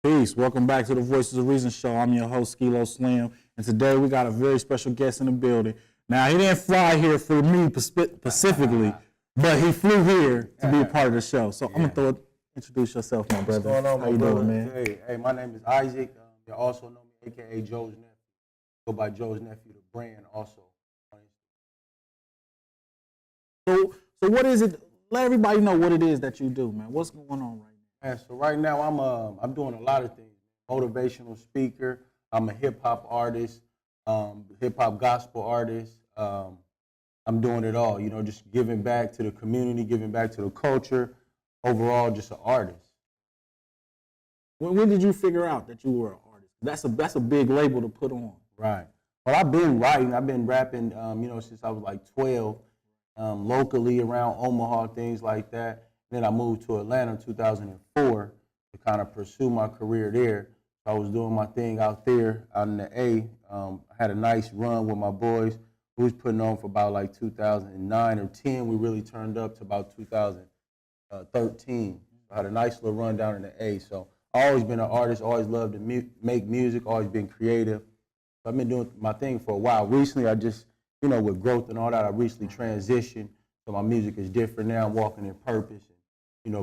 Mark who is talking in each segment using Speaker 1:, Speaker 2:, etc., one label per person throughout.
Speaker 1: Peace. Welcome back to the Voices of Reason show. I'm your host, Skilo Slim, and today we got a very special guest in the building. Now, he didn't fly here for me specifically, but he flew here to be a part of the show. So I'm going to introduce yourself, my brother.
Speaker 2: What's going on,
Speaker 1: How you doing, man?
Speaker 2: Hey, my name is Isaac. You also know me, a.k.a. Joesnephew. Go by Joesnephew, the brand also.
Speaker 1: So what is it? Let everybody know what it is that you do, man. What's going on right now?
Speaker 2: Man, so right now I'm doing a lot of things. Motivational speaker. I'm a hip hop artist, hip hop gospel artist. I'm doing it all. You know, just giving back to the community, giving back to the culture. Overall, just an artist.
Speaker 1: When did you figure out that you were an artist? That's a big label to put on.
Speaker 2: Right. Well, I've been writing. I've been rapping. Since I was like 12, locally around Omaha, things like that. Then I moved to Atlanta in 2004 to kind of pursue my career there. So I was doing my thing out there out in the A. I had a nice run with my boys. We was putting on for about like 2009 or 10. We really turned up to about 2013. I had a nice little run down in the A. So I've always been an artist, always loved to make music, always been creative. So I've been doing my thing for a while. Recently, I just, with growth and all that, I recently transitioned. So my music is different now. I'm walking in purpose.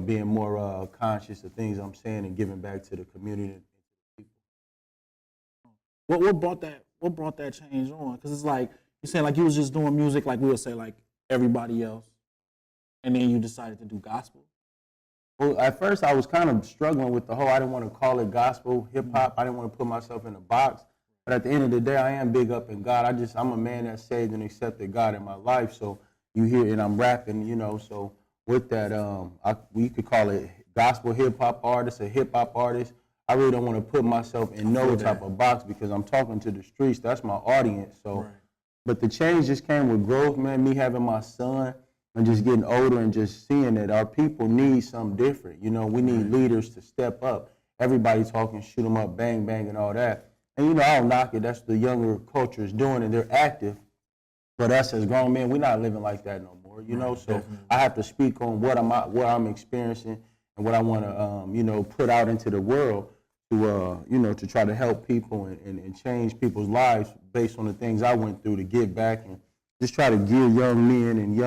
Speaker 2: Being more conscious of things I'm saying and giving back to the community and to the
Speaker 1: people. What brought that change on? Because it's like you saying like you was just doing music like we would say like everybody else, and then you decided to do gospel.
Speaker 2: Well, at first I was kind of struggling with the whole. I didn't want to call it gospel hip hop. I didn't want to put myself in a box. But at the end of the day, I am big up in God. I'm a man that saved and accepted God in my life. So you hear and I'm rapping, so. With that, we could call it gospel hip hop artist, a hip hop artist. I really don't want to put myself in no type of box because I'm talking to the streets. That's my audience. So, right. But the change just came with growth, man. Me having my son and just getting older and just seeing that our people need something different. We need leaders to step up. Everybody talking, shoot 'em up, bang, bang, and all that. And I don't knock it. That's the younger culture is doing, and they're active. But us as grown men, we're not living like that no more. So definitely. I have to speak on what I'm experiencing and what I want to, put out into the world to, to try to help people and change people's lives based on the things I went through to give back and just try to gear young men and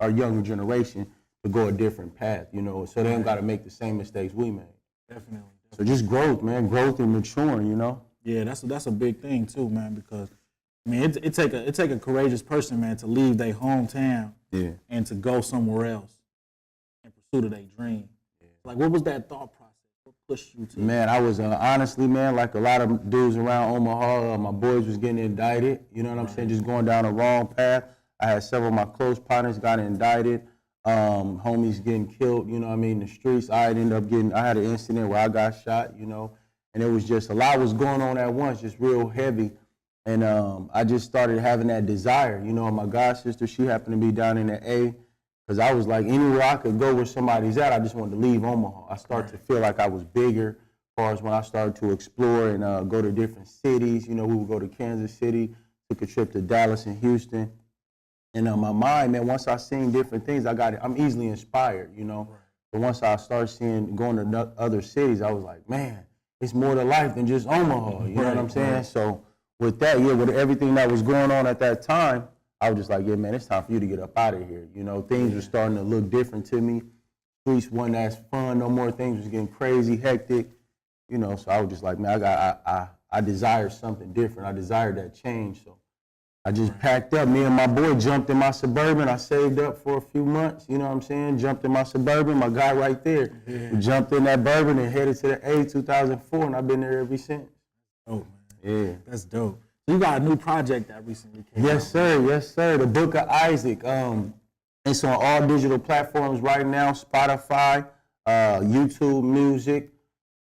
Speaker 2: our younger generation to go a different path, so they don't got to make the same mistakes we made.
Speaker 1: Definitely.
Speaker 2: So just growth, man, growth and maturing,
Speaker 1: Yeah, that's a big thing too, man, because I mean, it take a courageous person, man, to leave their hometown and to go somewhere else in pursuit of their dream. Yeah. Like, what was that thought process? What pushed you to?
Speaker 2: Man, I was honestly, man, like a lot of dudes around Omaha, my boys was getting indicted. You know what I'm saying? Just going down the wrong path. I had several of my close partners got indicted. Homies getting killed. The streets. I had an incident where I got shot. And it was just a lot was going on at once, just real heavy. And I just started having that desire. My god sister, she happened to be down in the A, because I was like, anywhere I could go where somebody's at, I just wanted to leave Omaha. I started to feel like I was bigger as far as when I started to explore and go to different cities. We would go to Kansas City, took a trip to Dallas and Houston. And my mind, man, once I seen different things, I'm easily inspired, But once I started going to other cities, I was like, man, it's more to life than just Omaha. You know what I'm saying? So with that, with everything that was going on at that time, I was just like, yeah, man, it's time for you to get up out of here. Things were starting to look different to me. Streets wasn't as fun no more. Things was getting crazy, hectic. So I was just like, man, I desire something different. I desired that change. So I just packed up. Me and my boy jumped in my Suburban. I saved up for a few months, jumped in my Suburban, my guy right there. Yeah. We jumped in that Bourbon and headed to the A 2004, and I've been there ever since.
Speaker 1: Oh, man.
Speaker 2: Yeah.
Speaker 1: That's dope. So you got a new project that recently came out.
Speaker 2: Yes, sir. The Book of Isaac. It's on all digital platforms right now, Spotify, YouTube Music,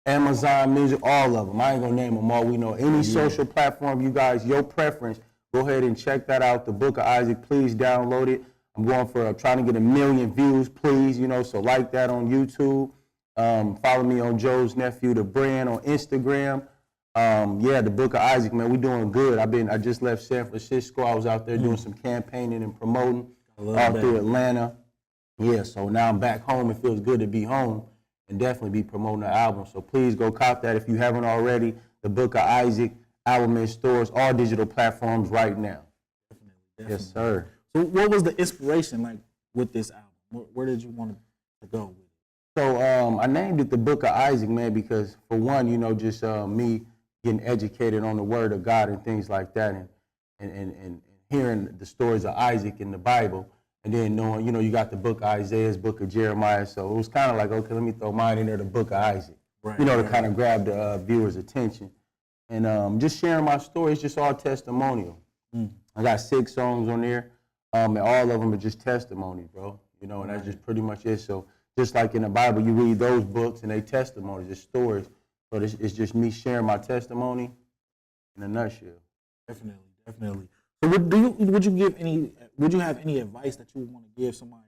Speaker 2: Amazon Music, all of them. I ain't going to name them all. We know any social platform, you guys, your preference, go ahead and check that out, The Book of Isaac. Please download it. I'm trying to get 1 million views, please, so like that on YouTube. Follow me on Joesnephew, the brand, on Instagram. Yeah, the Book of Isaac, man, we doing good. I just left San Francisco. I was out there doing some campaigning and promoting all through Atlanta. Yeah, so now I'm back home. It feels good to be home and definitely be promoting the album. So please go cop that if you haven't already. The Book of Isaac, album in stores, all digital platforms right now.
Speaker 1: Definitely.
Speaker 2: Yes, sir.
Speaker 1: So what was the inspiration like with this album? Where did you want to go with it?
Speaker 2: So I named it the Book of Isaac, man, because for one, just me getting educated on the Word of God and things like that, and hearing the stories of Isaac in the Bible, and then knowing, you got the Book of Isaiah, Book of Jeremiah. So it was kind of like, okay, let me throw mine in there, the Book of Isaac, to kind of grab the viewer's attention, and just sharing my story. It's just all testimonial. I got 6 songs on there, and all of them are just testimony, bro. And that's just pretty much it. So just like in the Bible, you read those books and they testimonies, it's stories. So it's just me sharing my testimony in a nutshell.
Speaker 1: Definitely. So would you have any advice that you would want to give somebody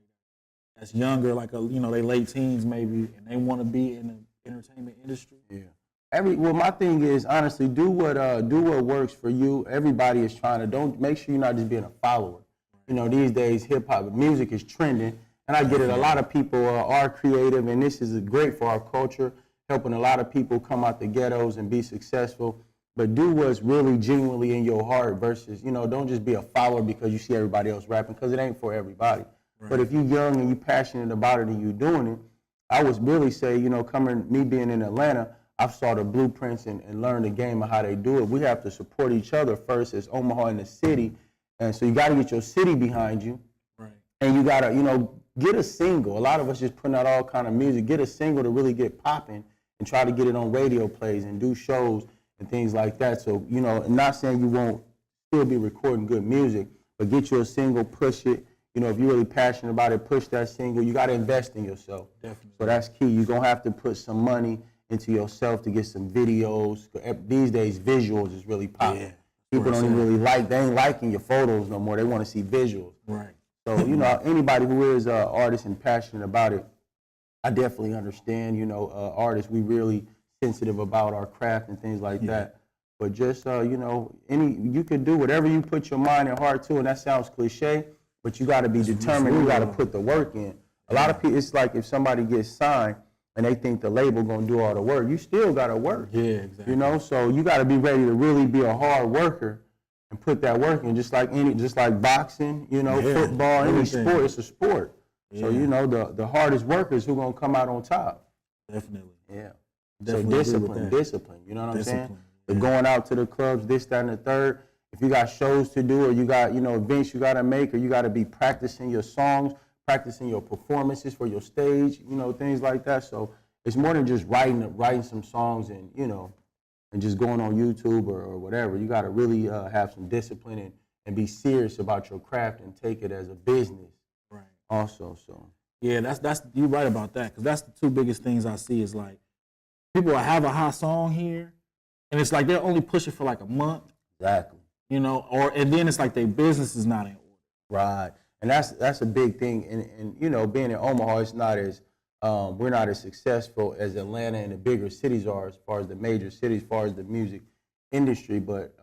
Speaker 1: that's younger, like they late teens maybe, and they want to be in the entertainment industry?
Speaker 2: Yeah. Well, my thing is, honestly, do what works for you. Everybody is trying to, don't make sure you're not just being a follower. These days hip hop music is trending, and I get it. A lot of people are creative, and this is great for our culture, helping a lot of people come out the ghettos and be successful. But do what's really genuinely in your heart versus, don't just be a follower because you see everybody else rapping, because it ain't for everybody. Right. But if you're young and you're passionate about it and you're doing it, I would really say, me being in Atlanta, I've saw the blueprints and learned the game of how they do it. We have to support each other first as Omaha in the city. And so you got to get your city behind you. Right. And you got to, get a single. A lot of us just putting out all kind of music. Get a single to really get popping and try to get it on radio plays and do shows and things like that. So, I'm not saying you won't still be recording good music, but get you a single, push it. If you're really passionate about it, push that single. You got to invest in yourself. Definitely. So that's key. You're going to have to put some money into yourself to get some videos. These days, visuals is really popular. Yeah, people don't even really they ain't liking your photos no more. They want to see visuals. Right. So, anybody who is an artist and passionate about it, I definitely understand. Artists, we really sensitive about our craft and things like that. But just, you could do whatever you put your mind and heart to, and that sounds cliche, but you got to be determined. You got to put the work in. A lot of people, it's like if somebody gets signed and they think the label going to do all the work, you still got to work. Yeah, exactly. So you got to be ready to really be a hard worker and put that work in, just like boxing, football, any sport, it's a sport. Yeah. So, the hardest workers who going to come out on top. Definitely. Yeah. Definitely so discipline, you know what I'm saying? Yeah. Going out to the clubs, this, that, and the third. If you got shows to do or you got, events you got to make, or you got to be practicing your songs, practicing your performances for your stage, things like that. So it's more than just writing some songs and, and just going on YouTube or whatever. You got to really have some discipline and be serious about your craft and take it as a business. Right. Also, so. Yeah, that's you're right about that, because that's the 2 biggest things I see is like people have a hot song here, and it's like they're only pushing for like a month. Exactly. And then it's like their business is not in order. Right. And that's a big thing. And being in Omaha, it's not as we're not as successful as Atlanta and the bigger cities are as far as the major cities, as far as the music industry. But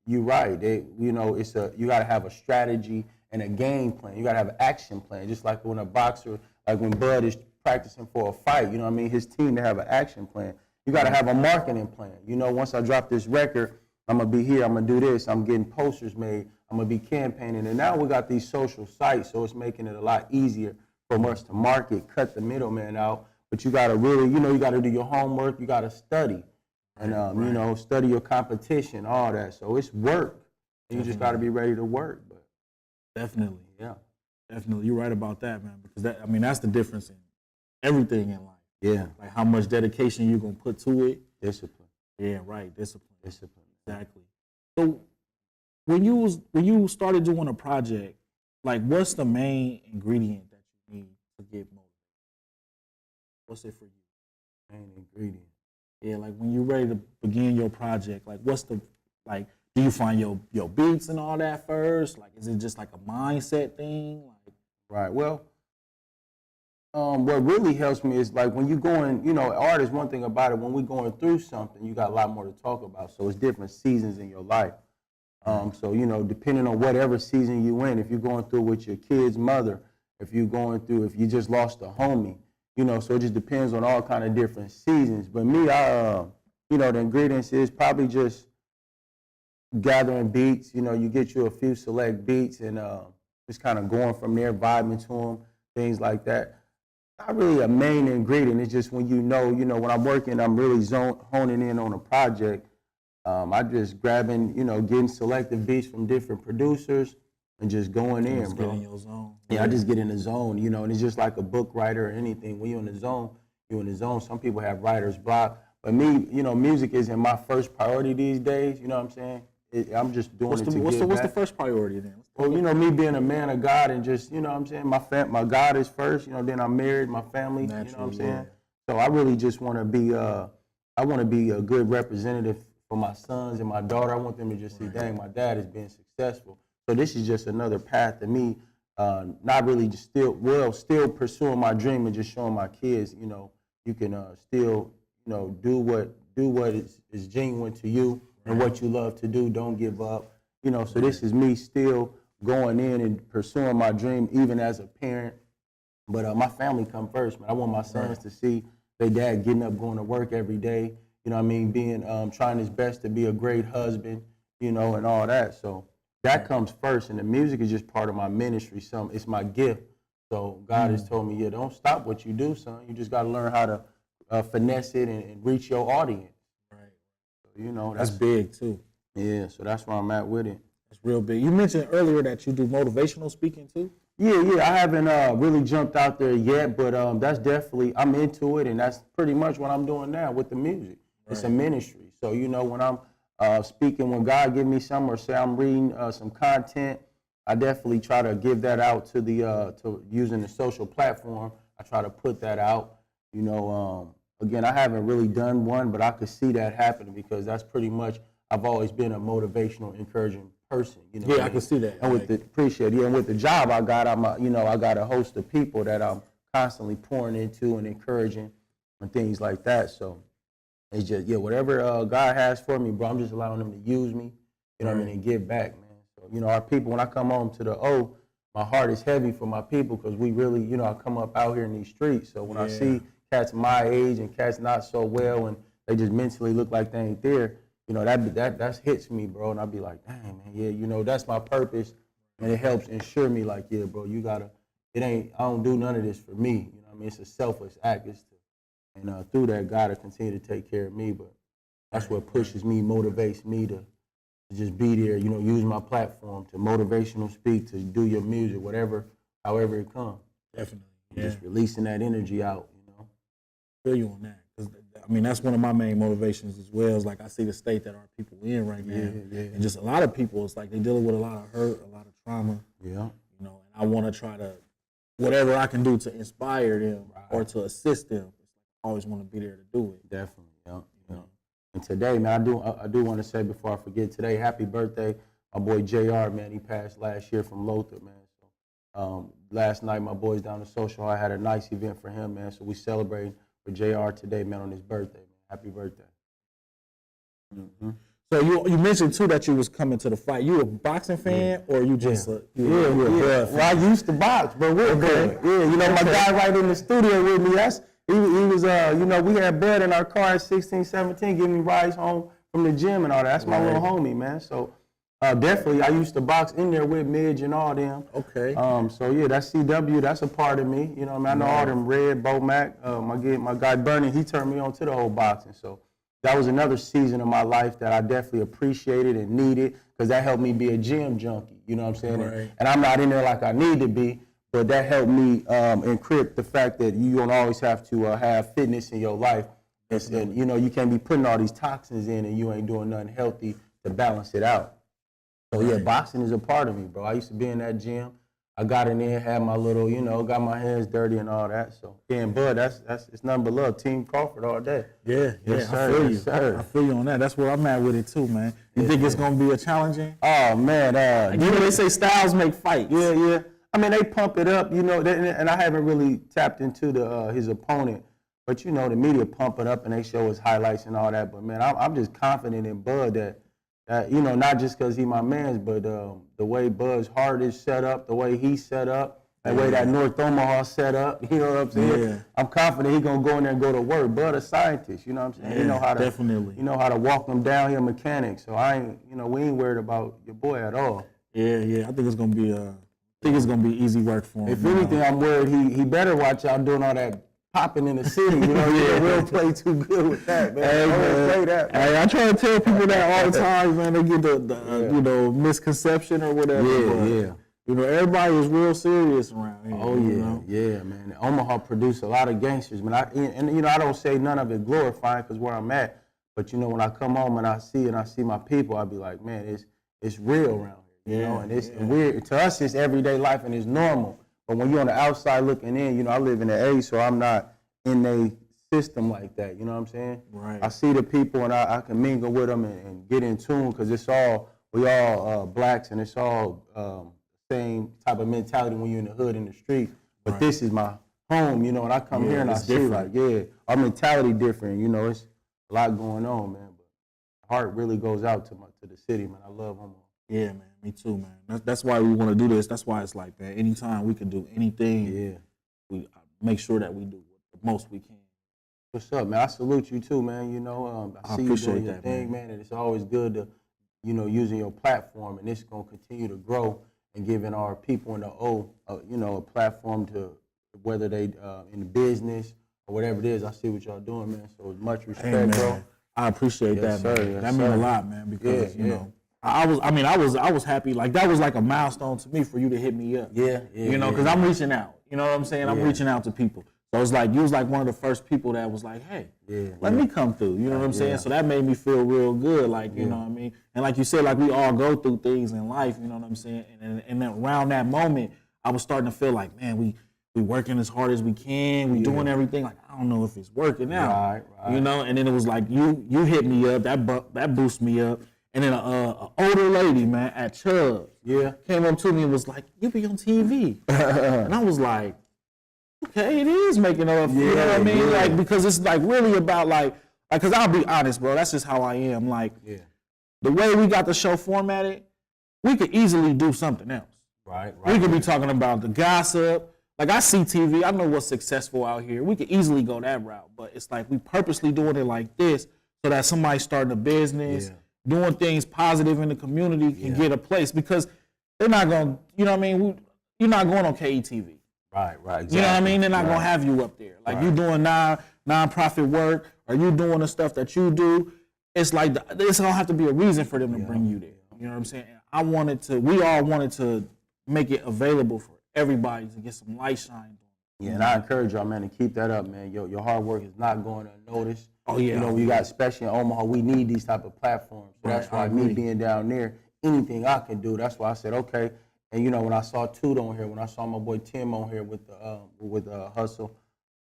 Speaker 2: you're right. You got to have a strategy and a game plan. You got to have an action plan. Just like when a boxer, like when Bud is practicing for a fight, his team, to have an action plan. You got to have a marketing plan. Once I drop this record, I'm going to be here, I'm going to do this, I'm getting posters made, I'm going to be campaigning. And now we got these social sites, so it's making it a lot easier for us to market, cut the middleman out. But you got to really, you got to do your homework, you got to study. And, study your competition, all that. So it's work. And you just got to be ready to work. But definitely. Yeah. Definitely. You're right about that, man. Because that's the difference in everything in life. Yeah. Like how much dedication you're going to put to it. Discipline. Yeah, right. Discipline. Exactly. So when you started doing a project, like what's the main ingredient that you need to get motivated? What's it for you? Main ingredient. Yeah, like when you're ready to begin your project, like do you find your beats and all that first? Like is it just like a mindset thing? Like, right. Well, What really helps me is like when you going, art is one thing about it. When we're going through something, you got a lot more to talk about. So it's different seasons in your life. So, depending on whatever season you in, if you're going through with your kid's mother, if you just lost a homie, so it just depends on all kind of different seasons. But me, the ingredients is probably just gathering beats. You get you a few select beats and just kind of going from there, vibing to them, things like that. Not really a main ingredient. It's just when when I'm working, I'm really honing in on a project. I just grabbing, getting selective beats from different producers and just going in, bro.
Speaker 1: Get in your zone.
Speaker 2: Yeah, I just get in the zone, and it's just like a book writer or anything. When you're in the zone, you're in the zone. Some people have writer's block. But me, music isn't my first priority these days, you know what I'm saying? I'm just doing it to give back.
Speaker 1: What's the first priority then?
Speaker 2: Well, me being a man of God and just, you know what I'm saying, my God is first, then I'm married, my family,
Speaker 1: Naturally,
Speaker 2: you know what I'm saying? So I really just want to be, a good representative for my sons and my daughter. I want them to just see, dang, my dad is being successful. So this is just another path to me, not really just still pursuing my dream and just showing my kids, you can still, do what is genuine to you and what you love to do. Don't give up. So this is me still going in and pursuing my dream, even as a parent. But my family come first, man. I want my sons to see their dad getting up, going to work every day. Being trying his best to be a great husband, and all that. So that comes first, and the music is just part of my ministry. It's my gift. So God has told me, don't stop what you do, son. You just got to learn how to finesse it and reach your audience.
Speaker 1: Right.
Speaker 2: So,
Speaker 1: that's big too.
Speaker 2: Yeah, so that's where I'm at with it.
Speaker 1: It's real big. You mentioned earlier that you do motivational speaking too?
Speaker 2: Yeah, I haven't really jumped out there yet, but that's definitely, I'm into it, and that's pretty much what I'm doing now with the music. Right. It's a ministry. So, when I'm speaking, when God give me some, or say I'm reading some content, I definitely try to give that out to to using the social platform. I try to put that out. Again, I haven't really done one, but I could see that happening because that's pretty much, I've always been a motivational, encouraging person.
Speaker 1: Yeah, I can see that.
Speaker 2: And with and with the job I got, I got a host of people that I'm constantly pouring into and encouraging and things like that. So it's just, whatever God has for me, bro, I'm just allowing them to use me, and give back, man. So, our people, when I come home to the O, my heart is heavy for my people because we really, I come up out here in these streets. So when I see cats my age and cats not so well and they just mentally look like they ain't there, that hits me, bro. And I'll be like, dang, man, that's my purpose. And it helps ensure me like, bro, I don't do none of this for me. It's a selfless act. And through that, God will continue to take care of me. But that's what pushes me, motivates me to just be there, use my platform to motivational speak, to do your music, however it comes.
Speaker 1: Definitely.
Speaker 2: Just releasing that energy out,
Speaker 1: Feel you on that. 'Cause, that's one of my main motivations as well. Is like I see the state that our people in right now. And just a lot of people, it's like they're dealing with a lot of hurt, a lot of trauma.
Speaker 2: Yeah.
Speaker 1: And I want to try to, whatever I can do to inspire them or to assist them, I always want to be there to do it.
Speaker 2: Definitely, yeah. And today, man, I do want to say before I forget, today, happy birthday, my boy JR, man. He passed last year from Lothar, man. So last night, my boys down the social, I had a nice event for him, man. So we celebrating for JR today, man, on his birthday, man. Happy birthday. Mm-hmm.
Speaker 1: So you mentioned too that you was coming to the fight. You a boxing fan or you just
Speaker 2: Well, I used to box, but we're good. Yeah, my guy right in the studio with me, he was, we had Bud in our car at 16, 17, giving me rides home from the gym and all that. That's my little homie, man. So definitely, I used to box in there with Midge and all them.
Speaker 1: Okay.
Speaker 2: So that's CW. That's a part of me. I know all them Red, Bo Mac. My guy Bernie, he turned me on to the whole boxing. So that was another season of my life that I definitely appreciated and needed because that helped me be a gym junkie. You know what I'm saying?
Speaker 1: Right.
Speaker 2: And I'm not in there like I need to be. But that helped me encrypt the fact that you don't always have to have fitness in your life. And you can't be putting all these toxins in and you ain't doing nothing healthy to balance it out. So, boxing is a part of me, bro. I used to be in that gym. I got in there, had my little, got my hands dirty and all that. So, and Bud, it's nothing but love. Team Crawford all day.
Speaker 1: Yeah,
Speaker 2: Yes,
Speaker 1: I
Speaker 2: sir.
Speaker 1: feel you.
Speaker 2: Yes, sir.
Speaker 1: I feel you on that. That's where I'm at with it too, man. You think it's going to be a challenging?
Speaker 2: Oh, man.
Speaker 1: They say styles make fights.
Speaker 2: Yeah. I mean, they pump it up, you know, and I haven't really tapped into his opponent, but you know, the media pump it up and they show his highlights and all that. But man, I'm just confident in Bud that you know, not just because he my man's, but the way Bud's heart is set up, the way he's set up, the way that North Omaha set up, you know what I'm saying?
Speaker 1: Yeah.
Speaker 2: I'm confident he's gonna go in there and go to work. Bud a scientist, you know what I'm saying?
Speaker 1: Yeah,
Speaker 2: he know how to
Speaker 1: definitely.
Speaker 2: You know how to walk them down here, mechanic. So I ain't, you know, we ain't worried about your boy at all.
Speaker 1: Yeah. I think it's gonna be easy work for him.
Speaker 2: If anything, I'm worried he better watch out doing all that popping in the city. You know, he will play too good with that, man.
Speaker 1: Hey, man.
Speaker 2: Play that, man.
Speaker 1: Hey, I try to tell people that all the time, man. They get the you know, misconception or whatever.
Speaker 2: Yeah.
Speaker 1: You know, everybody is real serious around here.
Speaker 2: Oh,
Speaker 1: you know?
Speaker 2: yeah, man. Omaha produced a lot of gangsters, man. And you know, I don't say none of it glorifying because where I'm at, but you know, when I come home and I see my people, I be like, man, it's real around here, you know, and it's weird. To us, it's everyday life and it's normal. But when you're on the outside looking in, you know, I live in the A, so I'm not in a system like that, you know what I'm saying?
Speaker 1: Right.
Speaker 2: I see the people and I can mingle with them and get in tune because we all blacks and it's all same type of mentality when you're in the hood in the street. But this is my home, you know, and I come here and I see different. Like, our mentality different, you know, it's a lot going on, man. But the heart really goes out to the city, man. I love Omaha.
Speaker 1: Yeah, man. Me too, man. That's why we want to do this. That's why it's like that. Anytime we can do anything, we make sure that we do the most we can.
Speaker 2: What's up, man? I salute you too, man. You know, I see you doing your thing, man, and it's always good to, you know, using your platform, and it's gonna continue to grow and giving our people in the O, you know, a platform to whether they in business or whatever it is. I see what y'all doing, man. So much respect, bro.
Speaker 1: I appreciate that,
Speaker 2: sir,
Speaker 1: man.
Speaker 2: yes,
Speaker 1: that means a lot, man, because you know. I was happy. Like that was like a milestone to me for you to hit me up. You know, because I'm reaching out. You know what I'm saying? I'm reaching out to people. So it's like you was like one of the first people that was like, hey, let me come through. You know what I'm saying? So that made me feel real good. Like you know what I mean? And like you said, like we all go through things in life. You know what I'm saying? And then around that moment, I was starting to feel like, man, we working as hard as we can. We doing everything. Like I don't know if it's working out. Right. You know? And then it was like you hit me up. That boosted me up. And then an older lady, man, at Chubb, came up to me and was like, "You be on TV," and I was like, "Okay, it is making up." You know what I mean? Like because it's like really about like, because I'll be honest, bro. That's just how I am. Like, the way we got the show formatted, we could easily do something else.
Speaker 2: Right.
Speaker 1: We could be talking about the gossip. Like I see TV, I know what's successful out here. We could easily go that route, but it's like we purposely doing it like this so that somebody starting a business. Doing things positive in the community can get a place because they're not going to, you know what I mean? You're not going on KETV.
Speaker 2: Right, exactly.
Speaker 1: You know what I mean? They're not going to have you up there. Like you doing non-profit work or you doing the stuff that you do. It's like, there's going to have to be a reason for them to bring you there. You know what I'm saying? We all wanted to make it available for everybody to get some light shined on.
Speaker 2: Yeah, and I encourage y'all, man, to keep that up, man. Your hard work is not going unnoticed.
Speaker 1: Oh, yeah.
Speaker 2: You know, we got, especially in Omaha, we need these type of platforms. So that's why me being down there, anything I can do, that's why I said, okay. And, you know, when I saw Toot on here, when I saw my boy Tim on here with Hustle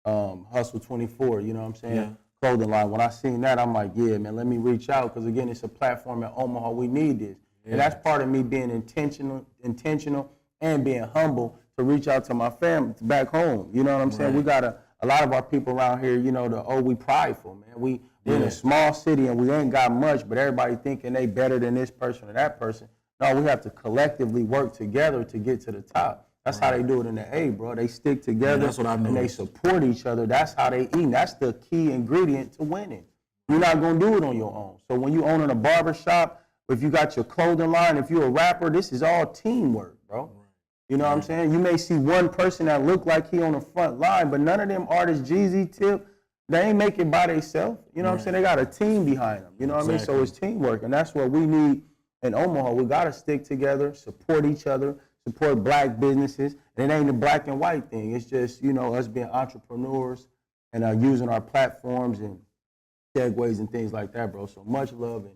Speaker 2: 24, you know what I'm saying? Clothing line. When I seen that, I'm like, yeah, man, let me reach out. Because, again, it's a platform in Omaha. We need this. And that's part of me being intentional and being humble to reach out to my family back home. You know what I'm saying? We got a lot of our people around here, you know, we prideful, man. We're in a small city and we ain't got much, but everybody thinking they better than this person or that person. No, we have to collectively work together to get to the top. That's how they do it in the A, bro. They stick together and they support each other. That's how they eat. That's the key ingredient to winning. You're not going to do it on your own. So when you owning a barber shop, if you got your clothing line, if you're a rapper, this is all teamwork, bro. You know what I'm saying? You may see one person that look like he on the front line, but none of them artists, Jeezy, Tip, they ain't make it by themselves. You know what I'm saying? They got a team behind them. You know what I mean? So it's teamwork, and that's what we need in Omaha. We got to stick together, support each other, support black businesses. And it ain't a black and white thing. It's just, you know, us being entrepreneurs and using our platforms and segues and things like that, bro. So much love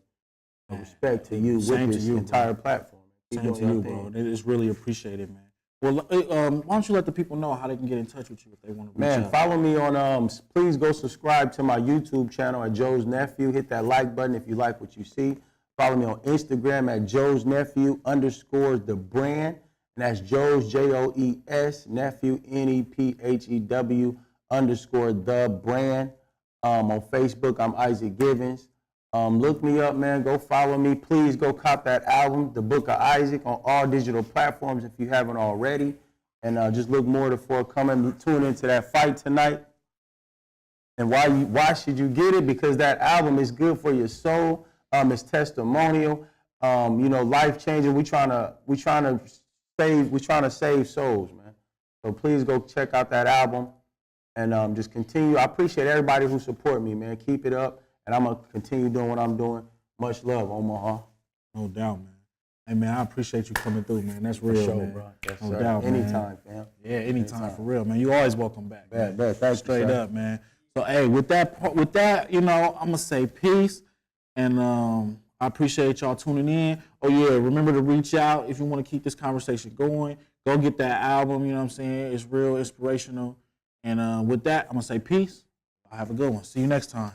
Speaker 2: and respect to you with this entire platform.
Speaker 1: Same to you, bro. It's really appreciated, man. Well, why don't you let the people know how they can get in touch with you if they want to reach out?
Speaker 2: Man, follow me on, please go subscribe to my YouTube channel at Joesnephew. Hit that like button if you like what you see. Follow me on Instagram at Joesnephew _ the brand. and that's Joes, Joes, nephew, Nephew _ the brand. On Facebook, I'm Isaac Givens. Look me up, man. Go follow me. Please go cop that album, The Book of Isaac, on all digital platforms if you haven't already. And just look more to forthcoming. Tune into that fight tonight. And why should you get it? Because that album is good for your soul. It's testimonial. Life changing. We trying to save souls, man. So please go check out that album and just continue. I appreciate everybody who support me, man. Keep it up, and I'm gonna continue doing what I'm doing. Much love, Omaha.
Speaker 1: No doubt, man. Hey, man, I appreciate you coming through, man. That's real,
Speaker 2: Sure,
Speaker 1: man.
Speaker 2: bro. Yes,
Speaker 1: no
Speaker 2: sir.
Speaker 1: doubt, man.
Speaker 2: Anytime, fam.
Speaker 1: Yeah, anytime, for real, man. You always welcome back.
Speaker 2: Bet,
Speaker 1: Man.
Speaker 2: thank you,
Speaker 1: Straight
Speaker 2: sir.
Speaker 1: up, man. So, hey, with that, I'm gonna say peace, and I appreciate y'all tuning in. Oh yeah, remember to reach out if you want to keep this conversation going. Go get that album. You know what I'm saying? It's real inspirational. And with that, I'm gonna say peace. Have a good one. See you next time.